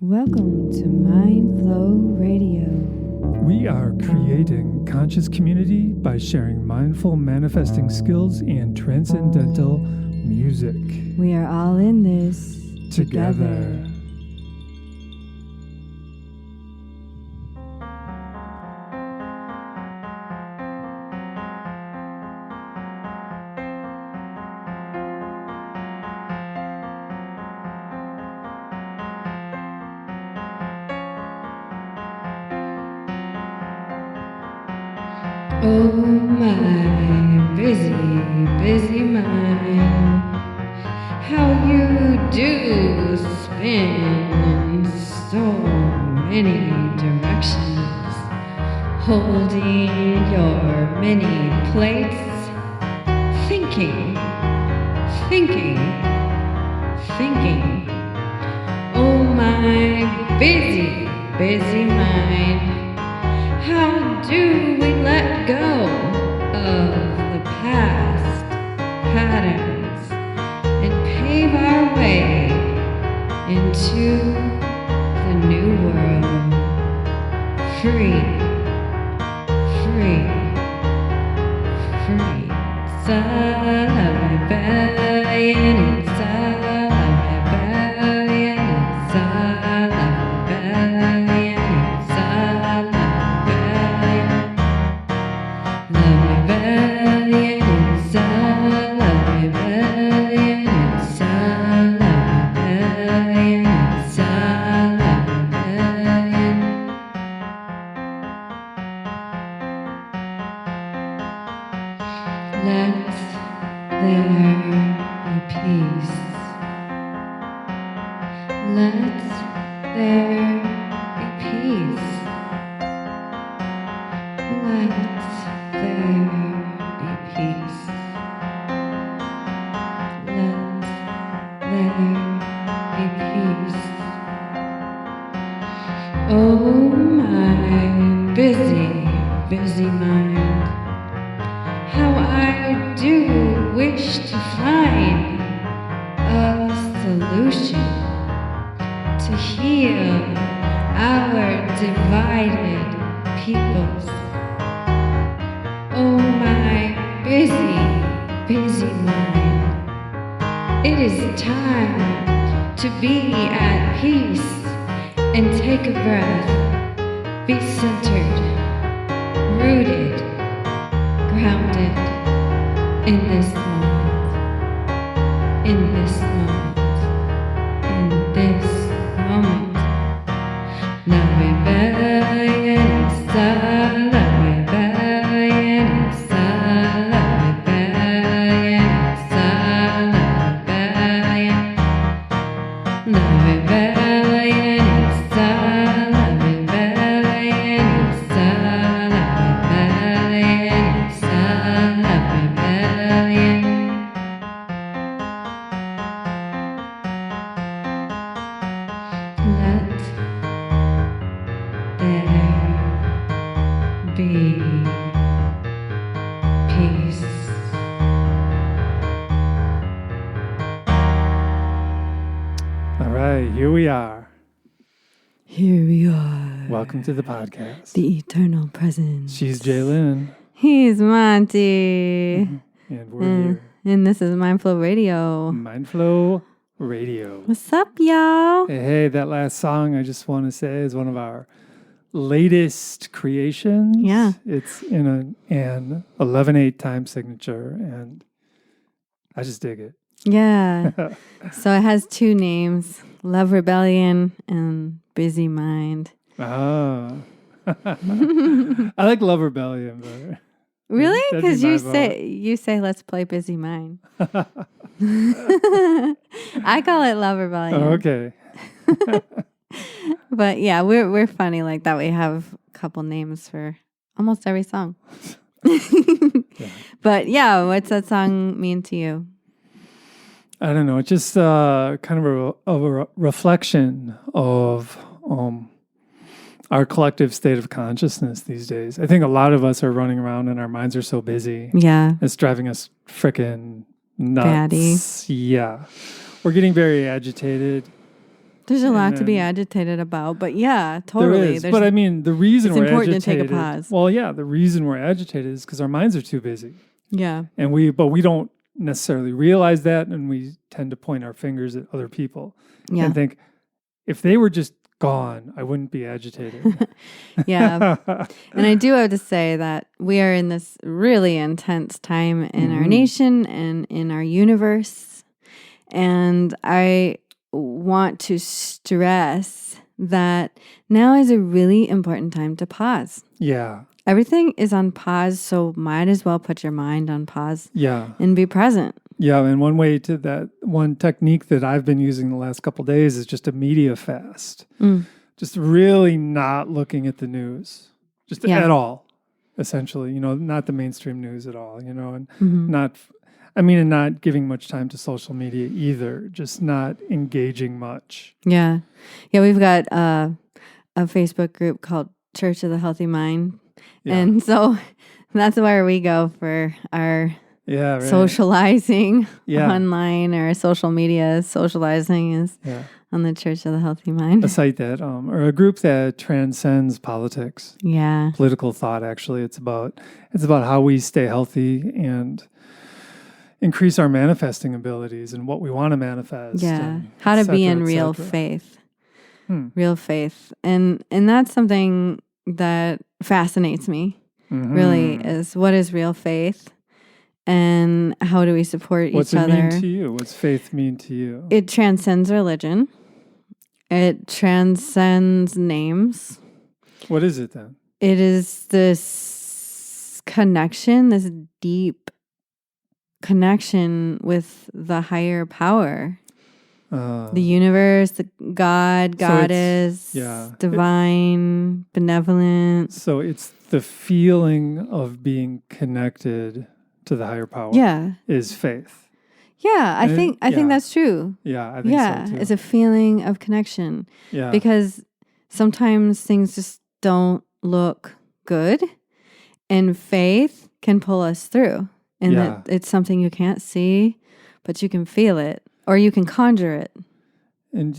Welcome to Mindflow Radio. We are creating conscious community by sharing mindful manifesting skills and transcendental music. We are all in this together. Oh my busy mind, how you do spin in so many directions, holding your many plates, thinking. Oh my busy mind, how do we let go of the past patterns and pave our way into the new world? Free. Inside of rebellion, inside of rebellion, inside of rebellion, inside of rebellion, inside of rebellion, inside of rebellion, inside of rebellion. Let there be peace. Let there be peace. Let there be peace. Let there be peace. Oh my busy mind, how I do wish to find a solution to heal our divided peoples. Oh my busy mind, it is time to be at peace and take a breath, be centered, rooted, grounded in this moment, in this moment, in this moment. Love rebellion inside, love rebellion inside, love rebellion inside, love rebellion. Love rebellion inside, love rebellion inside, love rebellion inside, love rebellion. Let there be peace. All right, here we are. Here we are. Welcome to the podcast. The eternal presence. She's Jai Lynn. He's Monte. And we're here. And this is Mindflow Radio. Mindflow Radio. What's up, y'all? Hey, that last song I just want to say is one of our latest creations. Yeah. It's in an 11/8 time signature, and I just dig it. Yeah. So it has two names, Love Rebellion and Busy Mind. Ah. I like Love Rebellion better. Really? That'd Because be my you say let's play Busy Mind. I call it Love Rebellion. Oh, okay. But yeah, we're funny like that. We have a couple names for almost every song. Yeah. But yeah, what's that song mean to you? I don't know. It's just kind of a reflection of our collective state of consciousness these days. I think a lot of us are running around and our minds are so busy. Yeah. It's driving us frickin' nuts. Batty. Yeah. We're getting very agitated. There's a lot to be then- agitated about, but yeah, totally. There is. But I mean, the reason it's we're important agitated. to take a pause. Well, yeah, the reason we're agitated is because our minds are too busy. Yeah. And we don't necessarily realize that, and we tend to point our fingers at other people Yeah. and think, if they were just gone, I wouldn't be agitated. Yeah. And I do have to say that we are in this really intense time in our nation and in our universe. And I want to stress that now is a really important time to pause. Yeah. Everything is on pause, so might as well put your mind on pause Yeah. and be present. Yeah. And one technique that I've been using the last couple of days is just a media fast. Just really not looking at the news, just at all, essentially, not the mainstream news at all, and and not giving much time to social media either, just not engaging much. Yeah. Yeah, we've got a Facebook group called Church of the Healthy Mind. Yeah. And so that's where we go for our socializing online or social media. Socializing is on the Church of the Healthy Mind. A site that, or a group that transcends politics. Yeah. Political thought, actually. It's about how we stay healthy and increase our manifesting abilities and what we want to manifest. Yeah. How to be in real faith. Real faith. And that's something that fascinates me, really, is what is real faith and how do we support each other? What's it mean to you? What's faith mean to you? It transcends religion. It transcends names. What is it then? It is this connection, this deep connection with the higher power. The universe, the God, goddess, divine, benevolent. So it's the feeling of being connected to the higher power. Is faith. Yeah, I think that's true. Yeah, I think so too. It's a feeling of connection. Yeah. Because sometimes things just don't look good, and faith can pull us through. And that it's something you can't see, but you can feel it. Or you can conjure it. And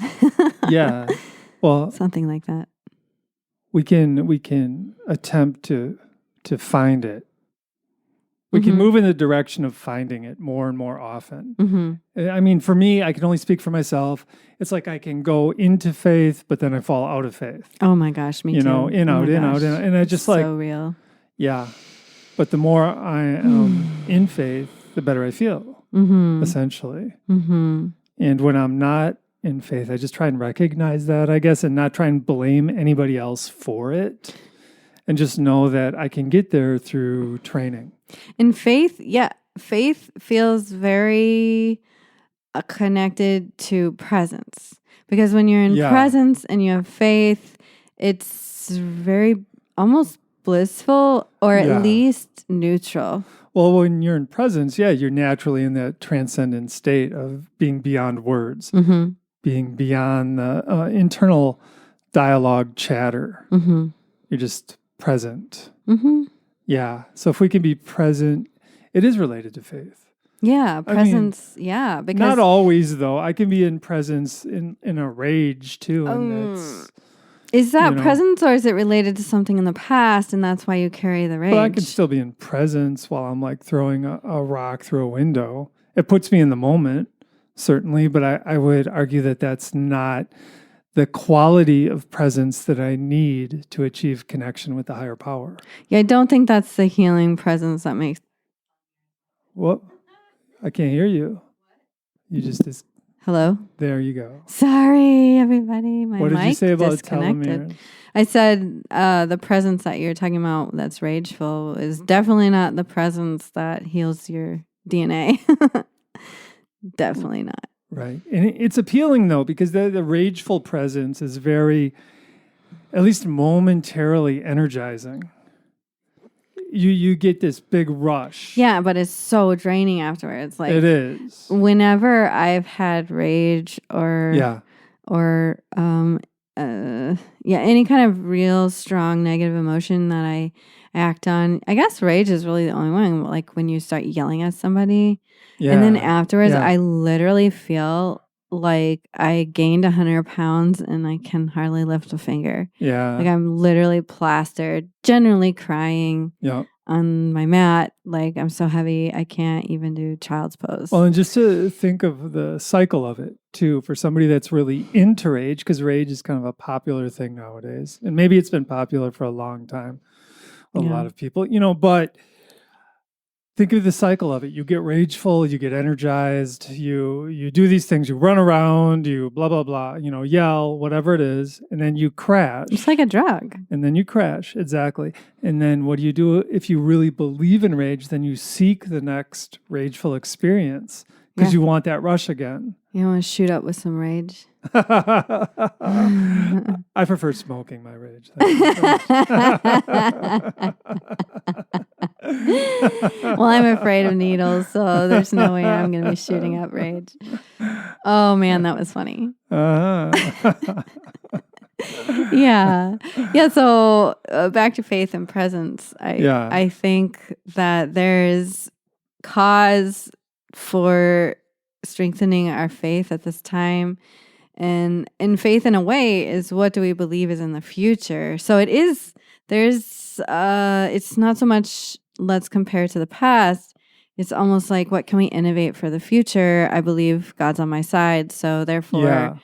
well, something like that. We can attempt to find it. We can move in the direction of finding it more and more often. I mean, for me, I can only speak for myself. It's like I can go into faith, but then I fall out of faith. Oh my gosh, me too. In, out, and I just so real. Yeah, but the more I am in faith, the better I feel. Essentially. And when I'm not in faith, I just try and recognize that, I guess, and not try and blame anybody else for it. And just know that I can get there through training. And faith feels very connected to presence. Because when you're in presence and you have faith, it's very almost blissful or at least neutral. Well, when you're in presence, you're naturally in that transcendent state of being beyond words, being beyond the internal dialogue chatter. You're just present. Yeah. So if we can be present, it is related to faith. Yeah, presence. Because not always, though. I can be in presence in a rage too, and that's. Is that presence, or is it related to something in the past, and that's why you carry the rage? Well, I can still be in presence while I'm like throwing a rock through a window. It puts me in the moment, certainly, but I would argue that that's not the quality of presence that I need to achieve connection with the higher power. Yeah, I don't think that's the healing presence that makes... What? I can't hear you. You just... Hello? There you go. Sorry, everybody. My what did mic you say about disconnected. telomeres? I said the presence that you're talking about that's rageful is definitely not the presence that heals your DNA. Definitely not. Right. And it's appealing, though, because the rageful presence is very, at least momentarily energizing. You get this big rush. Yeah, but it's so draining afterwards. Like, it is. Whenever I've had rage or any kind of real strong negative emotion that I act on, I guess rage is really the only one. Like when you start yelling at somebody, and then afterwards, I literally feel like I gained 100 pounds and I can hardly lift a finger. Yeah. Like I'm literally plastered, generally crying Yeah. on my mat. Like I'm so heavy, I can't even do child's pose. Well, and just to think of the cycle of it too, for somebody that's really into rage, because rage is kind of a popular thing nowadays. And maybe it's been popular for a long time. A lot of people, but think of the cycle of it. You get rageful, you get energized, you do these things, you run around, you blah, blah, blah, yell, whatever it is, and then you crash. It's like a drug. And then you crash, exactly. And then what do you do? If you really believe in rage, then you seek the next rageful experience because you want that rush again. You want to shoot up with some rage? I prefer smoking my rage. Well, I'm afraid of needles, so there's no way I'm going to be shooting up rage. Oh, man, that was funny. Yeah. So back to faith and presence. I think that there's cause for strengthening our faith at this time. And faith in a way is what do we believe is in the future. So it's not so much let's compare to the past. It's almost like what can we innovate for the future? I believe God's on my side. So therefore,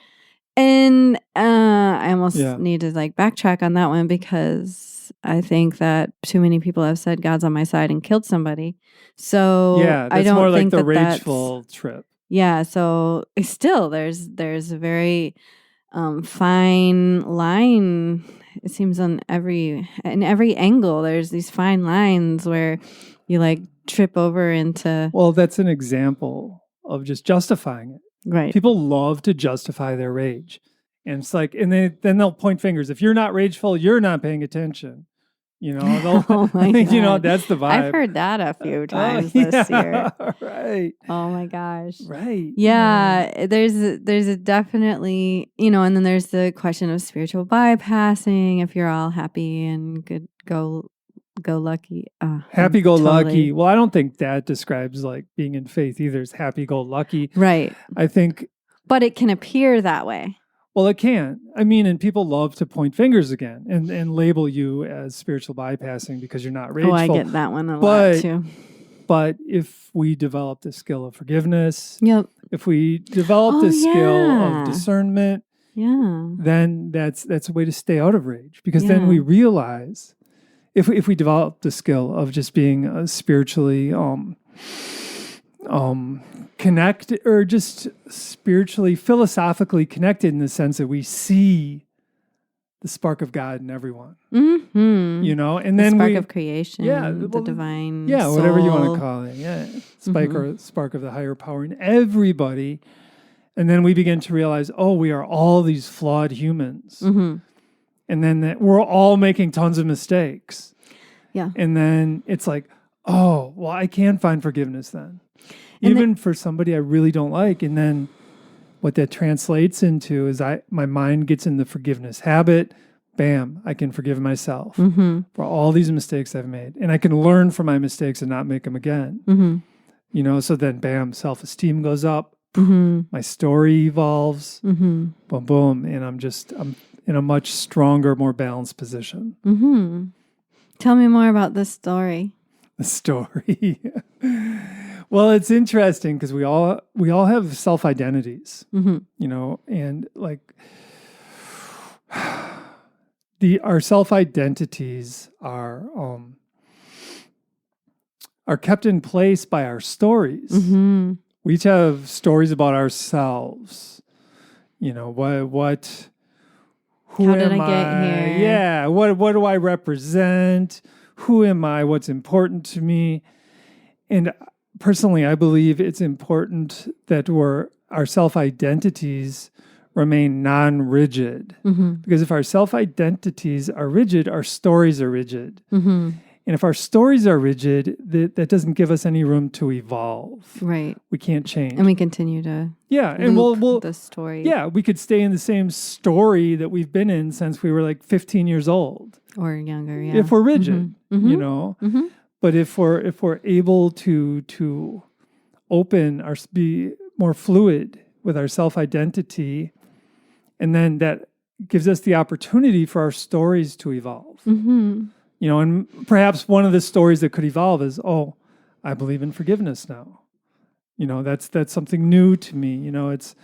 and I almost need to backtrack on that one because I think that too many people have said God's on my side and killed somebody. So that's I don't more like think the that rageful trip. Yeah, so still there's a very fine line. It seems in every angle there's these fine lines where you trip over into. Well, that's an example of just justifying it. Right. People love to justify their rage. And it's then they'll point fingers. If you're not rageful, you're not paying attention. Oh my God. That's the vibe. I've heard that a few times this year. Right. Oh my gosh. Right. Yeah. There's a definitely, and then there's the question of spiritual bypassing. If you're all happy and good, go lucky. Happy go lucky. Well, I don't think that describes being in faith either. It's happy go lucky. Right. I think. But it can appear that way. Well, it can. I mean, and people love to point fingers again and label you as spiritual bypassing because you're not rageful. Oh, I get that one a lot too. But if we develop the skill of forgiveness, if we develop the skill of discernment, then that's a way to stay out of rage. Because then we realize, if we develop the skill of just being spiritually connected, or just spiritually, philosophically connected in the sense that we see the spark of God in everyone. Mm-hmm. And then the spark of creation, the divine soul. Whatever you want to call it. Spark of the higher power in everybody. And then we begin to realize, we are all these flawed humans. Mm-hmm. And then that we're all making tons of mistakes. Yeah. And then it's I can find forgiveness then. Even for somebody I really don't like. And then what that translates into is my mind gets in the forgiveness habit. Bam, I can forgive myself for all these mistakes I've made. And I can learn from my mistakes and not make them again. Mm-hmm. So then bam, self-esteem goes up. Mm-hmm. My story evolves. Mm-hmm. Boom, boom. And I'm in a much stronger, more balanced position. Mm-hmm. Tell me more about this story. The story. Well, it's interesting because we all have self-identities, and our self-identities are kept in place by our stories. Mm-hmm. We each have stories about ourselves. Who How did am I get here? Yeah, what do I represent? Who am I? What's important to me? And personally, I believe it's important that our self-identities remain non-rigid. Mm-hmm. Because if our self-identities are rigid, our stories are rigid. Mm-hmm. And if our stories are rigid, that doesn't give us any room to evolve. Right. We can't change. And we continue to and we'll the story. Yeah, we could stay in the same story that we've been in since we were 15 years old. Or younger, yeah. If we're rigid, Mm-hmm. Mm-hmm. But if we're able to open be more fluid with our self-identity, and then that gives us the opportunity for our stories to evolve. Mm-hmm. You know, and perhaps one of the stories that could evolve is, oh, I believe in forgiveness now. You know, that's something new to me. You know, it's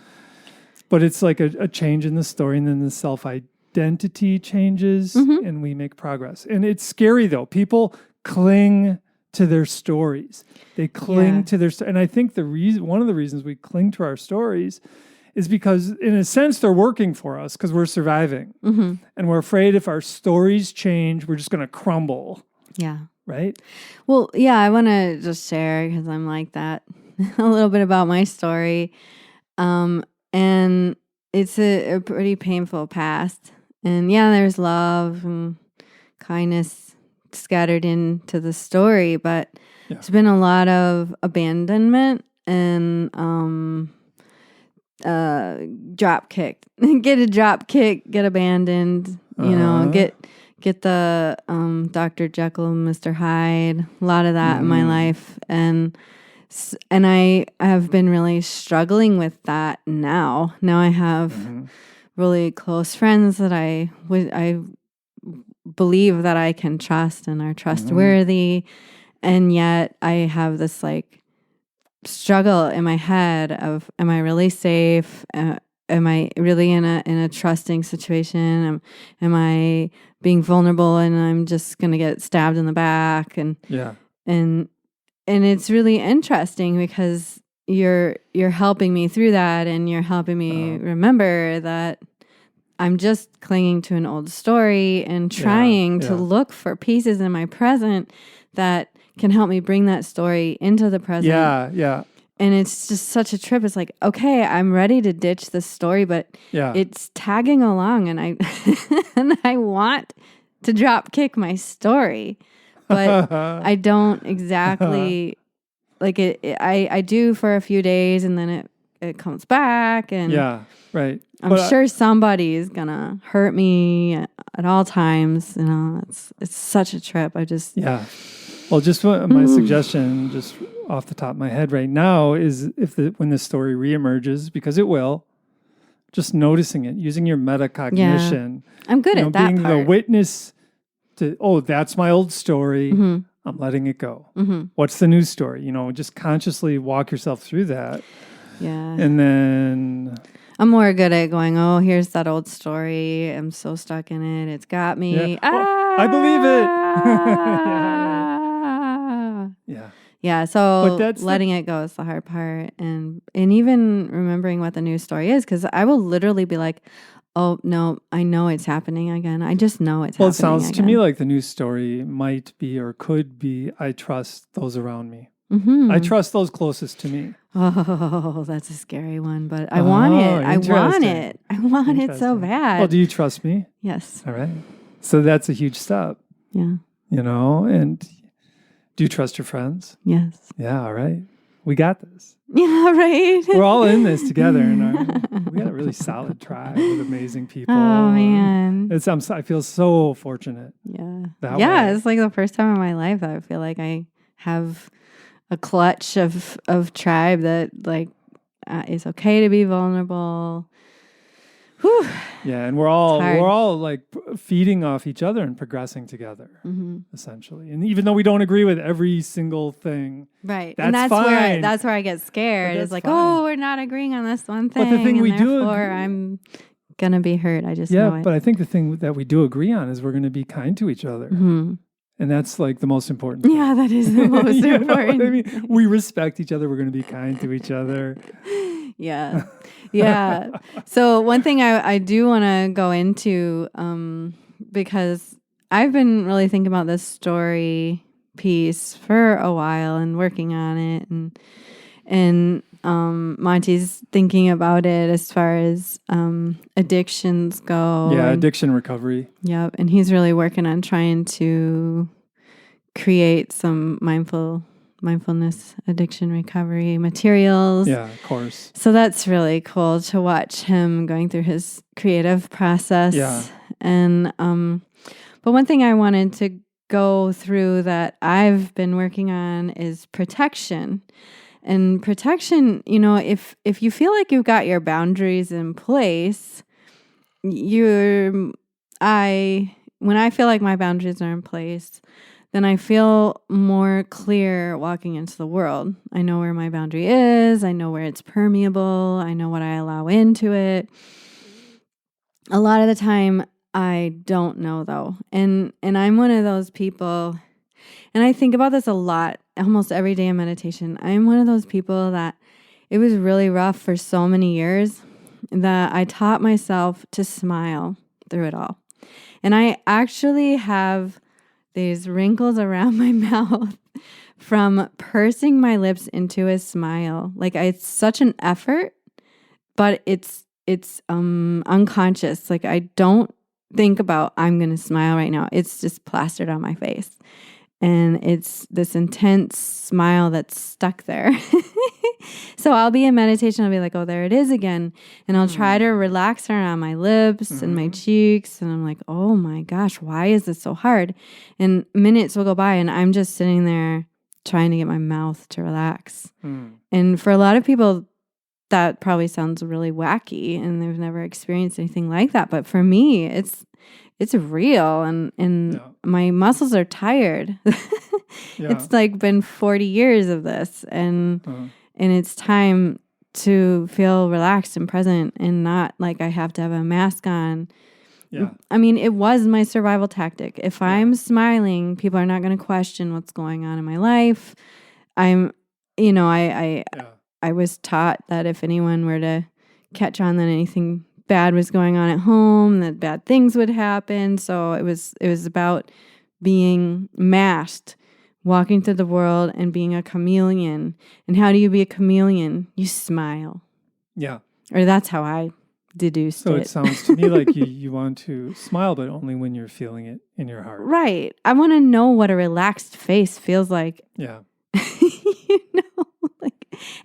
like a change in the story, and then the self-identity changes, and we make progress. And it's scary though. People cling to their stories. They cling to their and I think one of the reasons we cling to our stories is because, in a sense, they're working for us because we're surviving. Mm-hmm. And we're afraid if our stories change, we're just going to crumble. Yeah. Right? Well, yeah, I want to just share, because I'm like that, a little bit about my story. And it's a pretty painful past. And yeah, there's love and kindness scattered into the story, but there's been a lot of abandonment and drop kicked. Get a drop kick, get abandoned, you know, get the Dr. Jekyll and Mr. Hyde, a lot of that in my life. And I have been really struggling with that now. Now I have really close friends that I believe that I can trust and are trustworthy. And yet I have this like struggle in my head of, am I really safe? Am I really in a trusting situation? Am I being vulnerable and I'm just going to get stabbed in the back? And it's really interesting because you're helping me through that, and you're helping me remember that I'm just clinging to an old story and trying to look for pieces in my present that can help me bring that story into the present. Yeah. And it's just such a trip. It's like, okay, I'm ready to ditch this story, but it's tagging along, and I want to drop kick my story, but I don't exactly like it. I do for a few days, and then it comes back, and right. I'm sure somebody is gonna hurt me at all times. You know, it's such a trip. Well, just my suggestion, just off the top of my head right now, is when this story reemerges, because it will, just noticing it, using your metacognition. Yeah. I'm good at that being part. the witness to, oh, that's my old story. I'm letting it go. What's the new story? You know, just consciously walk yourself through that. Yeah. And then I'm more good at going, oh, here's that old story. I'm so stuck in it. It's got me. Yeah. Oh, I believe it. Yeah. So letting it go is the hard part. And even remembering what the new story is, because I will literally be like, oh, no, I know it's happening again. I just know it's happening again. Well, it sounds to me like the new story might be or could be, I trust those around me. I trust those closest to me. Oh, that's a scary one, but I want it. I want it. I want it so bad. Well, do you trust me? Yes. All right. So that's a huge step. Yeah. You know, and do you trust your friends? Yes. Yeah. All right. We got this. Yeah, right. We're all in this together, and we got a really solid tribe with amazing people. Oh man, I feel so fortunate. Yeah. Way. It's like the first time in my life that I feel like I have a clutch of tribe that like is okay to be vulnerable. Whew. Yeah, and we're all like feeding off each other and progressing together, essentially. And even though we don't agree with every single thing, right? That's fine. That's where I get scared. It's like, oh, we're not agreeing on this one thing. But the thing we do, I'm gonna be hurt. I just know it. But I think the thing that we do agree on is we're going to be kind to each other. And that's like the most important thing. Yeah, that is the most important. I mean, we respect each other. We're going to be kind to each other. Yeah. So one thing I do want to go into, because I've been really thinking about this story piece for a while and working on it, and Monte's thinking about it as far as addictions go. Yeah, addiction recovery. Yep, and he's really working on trying to create some mindfulness addiction recovery materials. Yeah, of course. So that's really cool to watch him going through his creative process. Yeah. And but one thing I wanted to go through that I've been working on is protection. And protection, if you feel like you've got your boundaries in place, when I feel like my boundaries are in place, then I feel more clear walking into the world. I know where my boundary is. I know where it's permeable. I know what I allow into it. A lot of the time, I don't know though. And I'm one of those people, and I think about this a lot, almost every day in meditation. I'm one of those people that it was really rough for so many years that I taught myself to smile through it all. And I actually have these wrinkles around my mouth from pursing my lips into a smile. Like it's such an effort, but it's unconscious. Like I don't think about I'm going to smile right now. It's just plastered on my face. And it's this intense smile that's stuck there. So I'll be in meditation. I'll be like, oh, there it is again. And I'll try to relax around my lips and my cheeks. And I'm like, oh my gosh, why is this so hard? And minutes will go by and I'm just sitting there trying to get my mouth to relax. And for a lot of people, that probably sounds really wacky and they've never experienced anything like that. But for me, it's real and my muscles are tired. It's like been 40 years of this and it's time to feel relaxed and present and not like I have to have a mask on. Yeah. I mean, it was my survival tactic. If I'm smiling, people are not going to question what's going on in my life. I was taught that if anyone were to catch on that anything bad was going on at home, that bad things would happen. So it was about being masked, walking through the world and being a chameleon. And how do you be a chameleon? You smile. Yeah. Or that's how I deduced it. So it sounds to me like you want to smile, but only when you're feeling it in your heart. Right. I want to know what a relaxed face feels like. Yeah.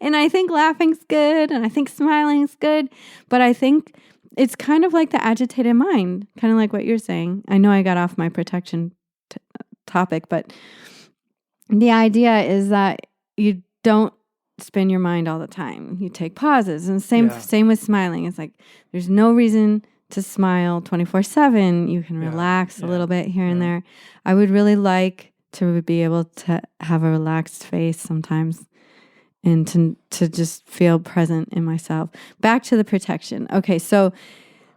And I think laughing's good and I think smiling's good, but I think it's kind of like the agitated mind, kind of like what you're saying. I know I got off my protection topic, but the idea is that you don't spin your mind all the time. You take pauses, and same with smiling. It's like there's no reason to smile 24/7. You can relax a little bit here and there. I would really like to be able to have a relaxed face sometimes. And to just feel present in myself. Back to the protection. Okay, so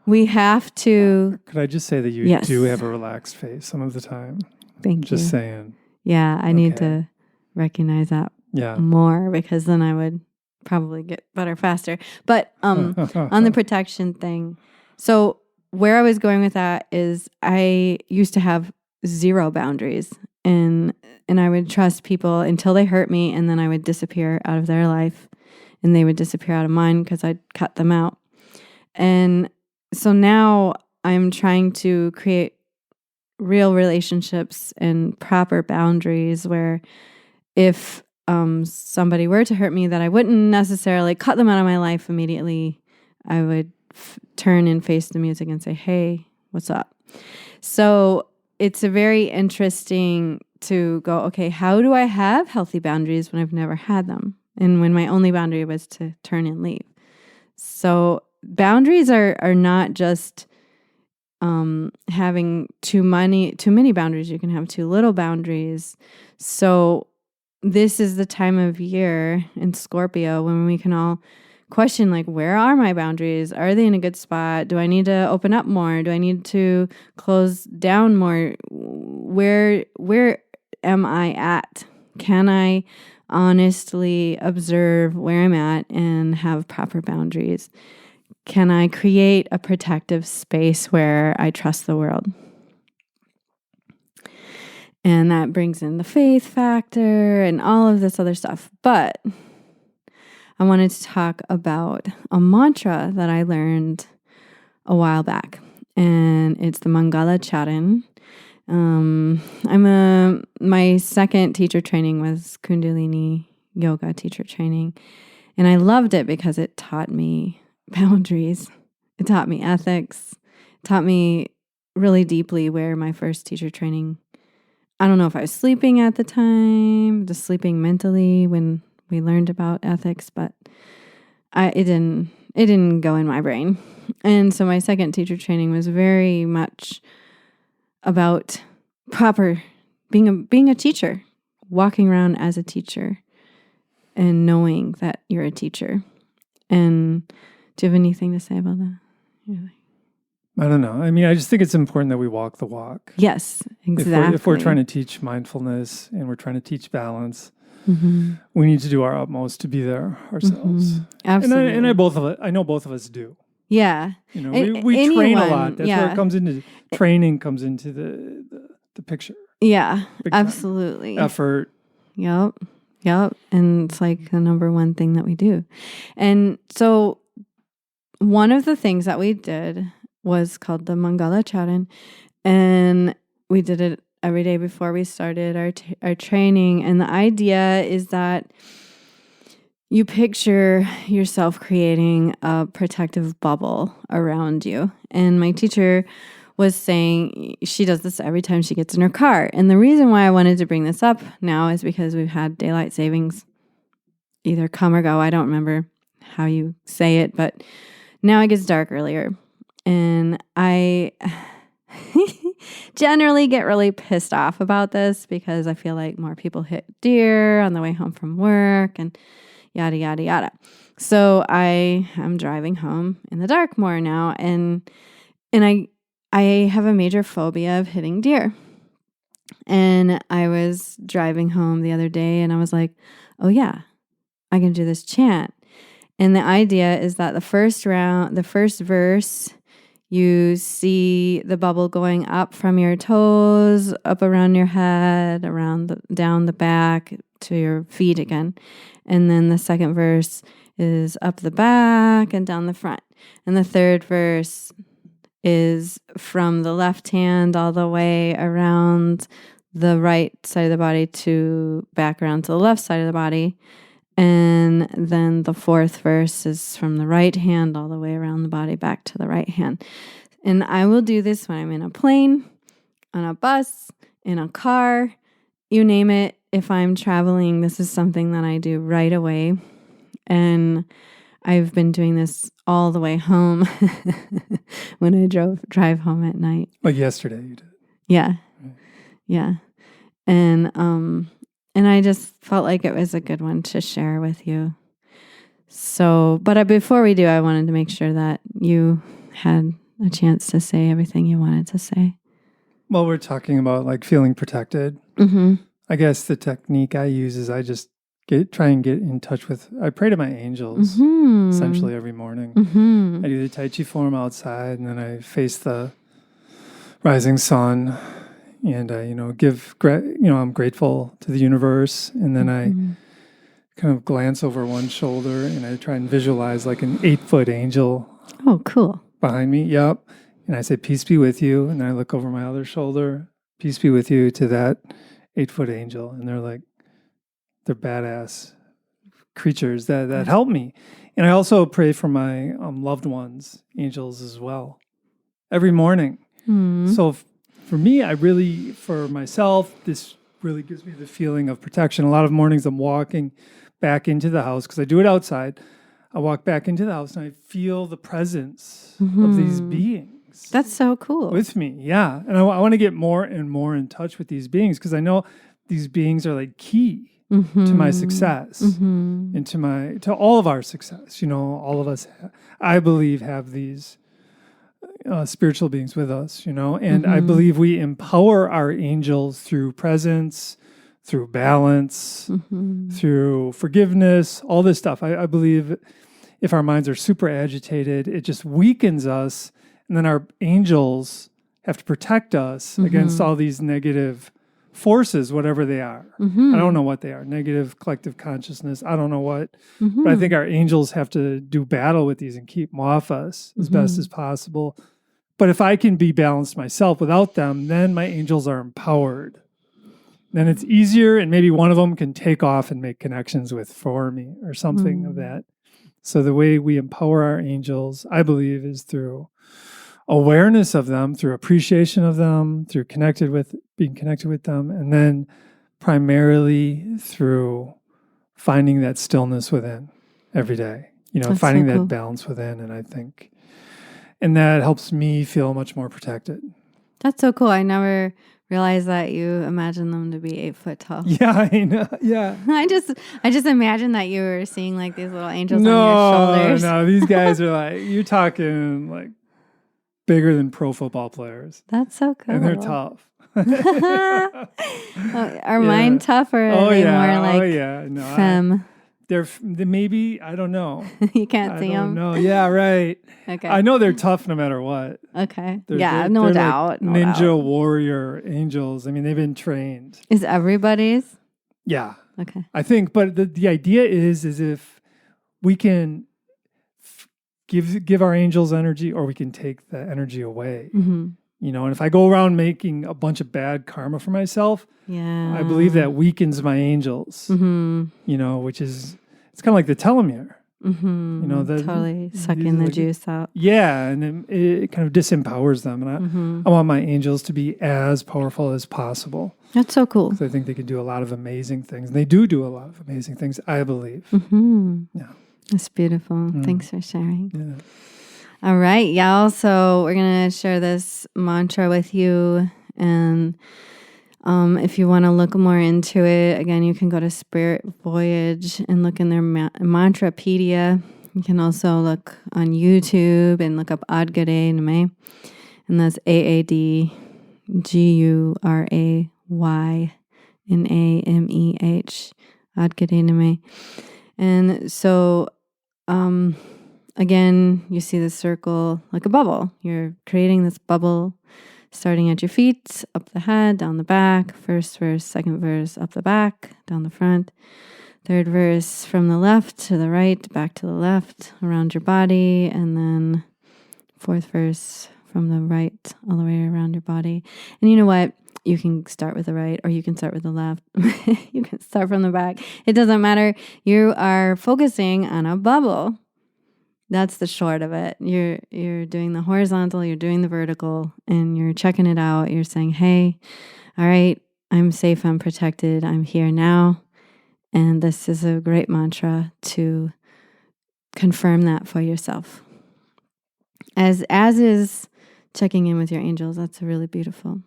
we have to... Could I just say that you do have a relaxed face some of the time? Thank you. Just saying. Yeah, I need to recognize that more because then I would probably get better faster. But on the protection thing, so where I was going with that is I used to have zero boundaries. And I would trust people until they hurt me, and then I would disappear out of their life, and they would disappear out of mine because I'd cut them out. And so now I'm trying to create real relationships and proper boundaries where if somebody were to hurt me, that I wouldn't necessarily cut them out of my life immediately. I would turn and face the music and say, hey, what's up? So it's a very interesting to go, okay, how do I have healthy boundaries when I've never had them? And when my only boundary was to turn and leave. So boundaries are not just having too many boundaries. You can have too little boundaries. So this is the time of year in Scorpio when we can all question, like, where are my boundaries? Are they in a good spot? Do I need to open up more? Do I need to close down more? Where am I at? Can I honestly observe where I'm at and have proper boundaries? Can I create a protective space where I trust the world? And that brings in the faith factor and all of this other stuff. But I wanted to talk about a mantra that I learned a while back, and it's the Mangala Charan. My second teacher training was Kundalini yoga teacher training, and I loved it because it taught me boundaries. It taught me ethics. It taught me really deeply where my first teacher training, I don't know if I was sleeping at the time, just sleeping mentally when we learned about ethics, but it didn't go in my brain. And so my second teacher training was very much about proper being a teacher, walking around as a teacher and knowing that you're a teacher. And do you have anything to say about that? I don't know. I mean, I just think it's important that we walk the walk. Yes, exactly. If we're trying to teach mindfulness and we're trying to teach balance, mm-hmm. we need to do our utmost to be there ourselves. Mm-hmm. Absolutely. And I know both of us do. Yeah. You know, we train a lot. That's where it comes into training comes into the picture. Yeah, absolutely. Effort. Yep. And it's like the number one thing that we do. And so one of the things that we did was called the Mangala Charan, and we did it every day before we started our training. And the idea is that you picture yourself creating a protective bubble around you. And my teacher was saying she does this every time she gets in her car. And the reason why I wanted to bring this up now is because we've had daylight savings either come or go. I don't remember how you say it, but now it gets dark earlier. And I generally get really pissed off about this because I feel like more people hit deer on the way home from work and yada, yada, yada. So I am driving home in the dark more now. And I have a major phobia of hitting deer. And I was driving home the other day and I was like, oh yeah, I can do this chant. And the idea is that the first verse, you see the bubble going up from your toes, up around your head, down the back to your feet again. And then the second verse is up the back and down the front. And the third verse is from the left hand all the way around the right side of the body to back around to the left side of the body. And then the fourth verse is from the right hand all the way around the body back to the right hand. And I will do this when I'm in a plane, on a bus, in a car, you name it. If I'm traveling, this is something that I do right away. And I've been doing this all the way home when I drive home at night. Like yesterday you did. Yeah. Yeah. And I just felt like it was a good one to share with you. So, but before we do, I wanted to make sure that you had a chance to say everything you wanted to say. Well, we're talking about like feeling protected. Mm-hmm. I guess the technique I use is I just try and get in touch with, I pray to my angels essentially every morning. Mm-hmm. I do the Tai Chi form outside and then I face the rising sun. And I, I'm grateful to the universe. And then I kind of glance over one shoulder and I try and visualize like an 8-foot angel. Oh, cool. Behind me. Yep. And I say, peace be with you. And then I look over my other shoulder, peace be with you, to that 8-foot angel. And they're badass creatures that help me. And I also pray for my loved ones, angels as well, every morning. Mm. So for me, for myself, this really gives me the feeling of protection. A lot of mornings I'm walking back into the house because I do it outside. I walk back into the house and I feel the presence of these beings. That's so cool. With me, yeah. And I want to get more and more in touch with these beings because I know these beings are like key to my success and to all of our success. You know, all of us, I believe, have these spiritual beings with us, and I believe we empower our angels through presence, through balance, through forgiveness, all this stuff. I believe if our minds are super agitated, it just weakens us, and then our angels have to protect us against all these negative forces, whatever they are. I don't know what they are. Negative collective consciousness. I don't know what. But I think our angels have to do battle with these and keep them off us as best as possible. But if I can be balanced myself without them, then my angels are empowered. Then it's easier, and maybe one of them can take off and make connections for me or something of that. So the way we empower our angels, I believe, is through awareness of them, through appreciation of them, through being connected with them, and then primarily through finding that stillness within every day, That's finding so cool. that balance within. And that helps me feel much more protected. That's so cool. I never realized that you imagine them to be 8 foot tall. Yeah, I know. Yeah. I just imagine that you were seeing like these little angels on your shoulders. No, these guys are like, you're talking like bigger than pro football players. That's so cool. And they're tough. Are mine tough or are they more like no, femme? They maybe, I don't know. You can't see them? No, yeah, right. Okay. I know they're tough no matter what. Okay. They're no like doubt. ninja warrior angels. I mean, they've been trained. Is everybody's? Yeah. Okay. I think, but the idea is if we can give our angels energy, or we can take the energy away. Mm-hmm. And if I go around making a bunch of bad karma for myself, I believe that weakens my angels. Mm-hmm. Which is, it's kind of like the telomere. Mm-hmm. Totally sucking the juice out. Yeah, and it kind of disempowers them. And I want my angels to be as powerful as possible. That's so cool. Because I think they can do a lot of amazing things. And they do a lot of amazing things, I believe. Mm-hmm. Yeah. That's beautiful. Thanks for sharing. Yeah. All right, y'all. So we're going to share this mantra with you. And if you want to look more into it, again, you can go to Spirit Voyage and look in their Mantrapedia. You can also look on YouTube and look up Aad Guray Nameh. And that's AAD GURAY NAMEH. Aad Guray Nameh. And so, again, you see the circle like a bubble. You're creating this bubble starting at your feet, up the head, down the back, first verse, second verse, up the back, down the front, third verse from the left to the right, back to the left, around your body, and then fourth verse from the right all the way around your body. And you know what? You can start with the right or you can start with the left. You can start from the back. It doesn't matter. You are focusing on a bubble. That's the short of it. You're doing the horizontal, you're doing the vertical, and you're checking it out. You're saying, hey, all right, I'm safe, I'm protected, I'm here now. And this is a great mantra to confirm that for yourself. As is checking in with your angels. That's really beautiful.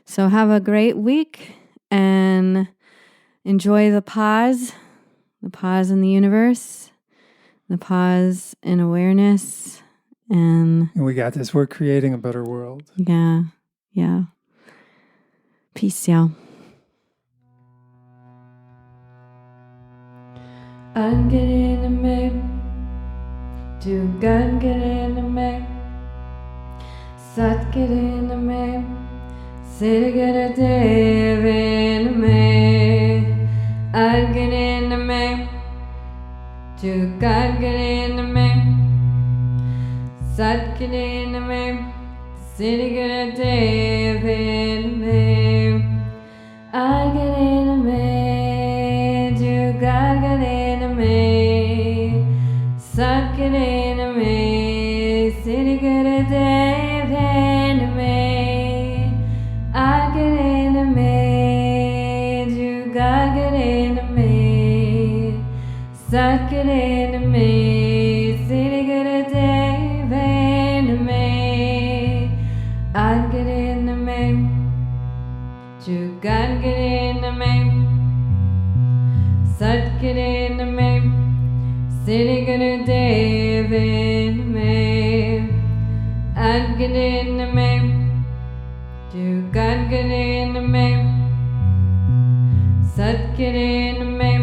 So have a great week and enjoy the pause in the universe, the pause in awareness. And we got this. We're creating a better world. Yeah. Peace, y'all. Aad Guray Nameh, Aad Guray Nameh, Aad Guray Nameh, Sri Guru Dev Nameh, Aad Guray Nameh, Aad Guray Nameh, Aad Guray Nameh, Sri Guru Dev Nameh, Aad Guray Nameh, Aad Guray Nameh, Aad Guray Nameh, Sri Guru Dev Nameh, Aad Guray Nameh, Aad Guray Nameh, Aad Guray Nameh, Sri Guru Dev Nameh, Aad Guray Nameh, Aad Guray Nameh, Aad Guray Nameh, Sri Guru Dev Nameh, Aad Guray Nameh, Aad Guray Nameh, Aad Guray Nameh,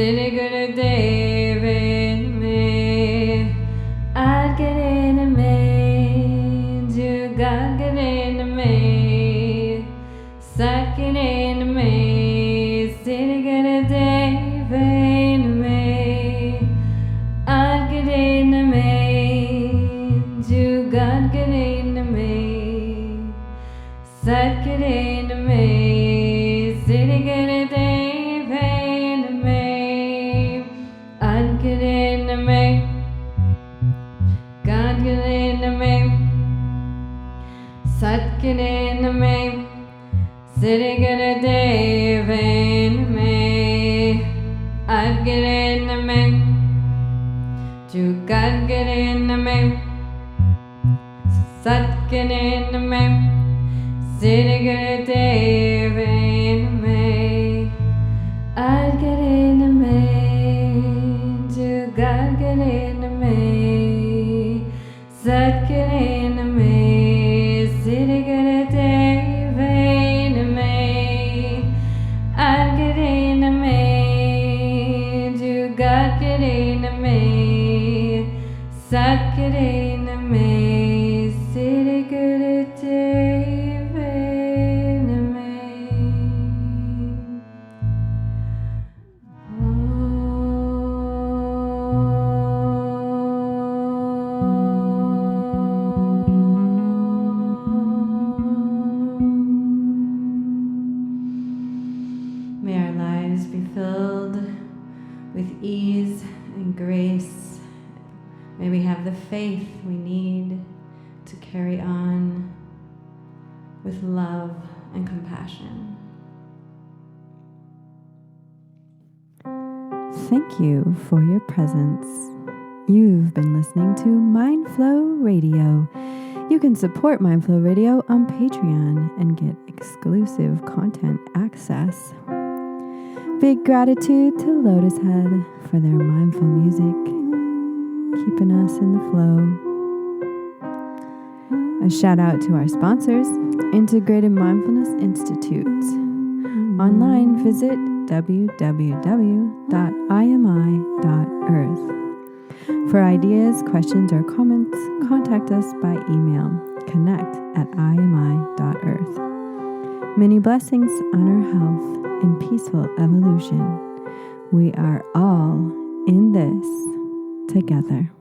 Sri Guru Dev Nameh, Aad Guray Nameh, Aad Guray Nameh, Aad Guray Nameh, Sri Guru Dev Nameh, Aad Guray Nameh, Aad Guray Nameh, Aad Guray Nameh, Sri Guru Dev Nameh, Aad Guray Nameh, Aad Guray Nameh, Aad Guray Nameh, Sri Guru Dev Nameh, Aad Guray Nameh, Sat Guray Nameh, Siddhi Gurudev Nameh, Aad Guray Nameh, Jugat Guray Nameh, Sat Guray Nameh, Siddhi Gurudev Nameh, Aad Guray Nameh, Jugat Guray Nameh, Sat Guray Nameh, Siddhi Gurudev Nameh. May our lives be filled with ease and grace. May we have the faith we need to carry on with love and compassion. Thank you for your presence. You've been listening to Mindflow Radio. You can support Mindflow Radio on Patreon and get exclusive content access. Big gratitude to Lotus Head for their mindful music, keeping us in the flow. A shout out to our sponsors, Integrated Mindfulness Institute. Online, visit www.imi.earth. For ideas, questions, or comments, contact us by email, connect@imi.earth. Many blessings on our health and peaceful evolution. We are all in this together.